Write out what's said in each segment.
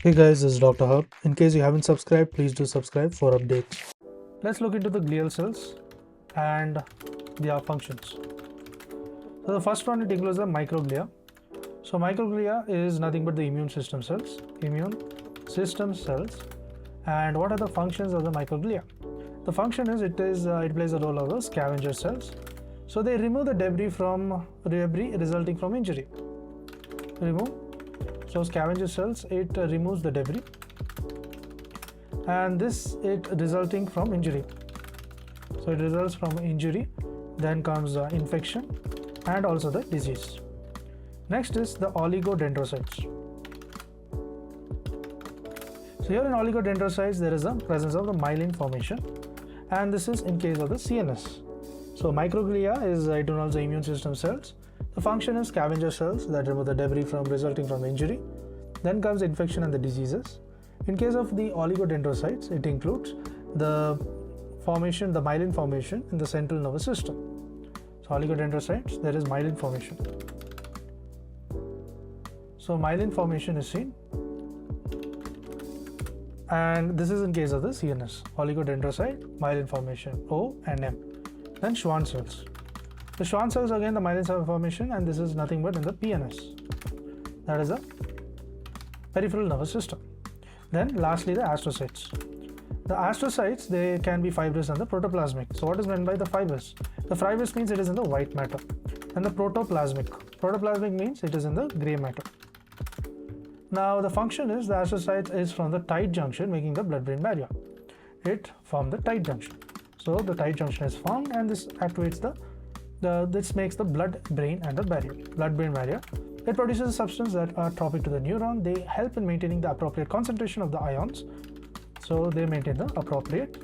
Hey guys, this is Dr. Hub. In case you haven't subscribed, please do subscribe for updates. Let's look into the glial cells and their functions. So the first one, it includes the microglia. So microglia is nothing but the immune system cells. And what are the functions of the microglia? The function is it plays the role of the scavenger cells. So they remove the debris resulting from injury. So scavenger cells, it removes the debris, and it resulting from injury. So it results from injury, then comes infection and also the disease. Next is the oligodendrocytes. So here in oligodendrocytes there is a presence of the myelin formation, and this is in case of the CNS. So microglia is it involves the immune system cells. The function is scavenger cells that remove the debris resulting from injury. Then comes infection and the diseases. In case of the oligodendrocytes, it includes the myelin formation in the central nervous system. So oligodendrocytes, there is myelin formation. So myelin formation is seen, and this is in case of the CNS. Oligodendrocyte, myelin formation, O and M. Then Schwann cells. The Schwann cells, again the myelin formation, and this is nothing but in the PNS. That is the peripheral nervous system. Then lastly, the astrocytes. The astrocytes, they can be fibrous and the protoplasmic. So what is meant by the fibrous? The fibrous means it is in the white matter, and the protoplasmic means it is in the gray matter. Now the function is the astrocytes is from the tight junction making the blood-brain barrier. It forms the tight junction. So the tight junction is formed, and this activates this makes the blood-brain and the blood-brain barrier. It produces a substance that are tropic to the neuron. They help in maintaining the appropriate concentration of the ions. So they maintain the appropriate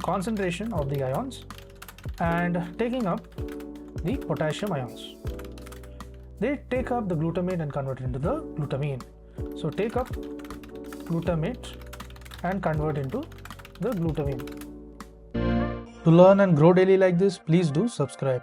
concentration of the ions and taking up the potassium ions. They take up the glutamate and convert it into the glutamine. So take up glutamate and convert into the glutamine. To learn and grow daily like this, please do subscribe.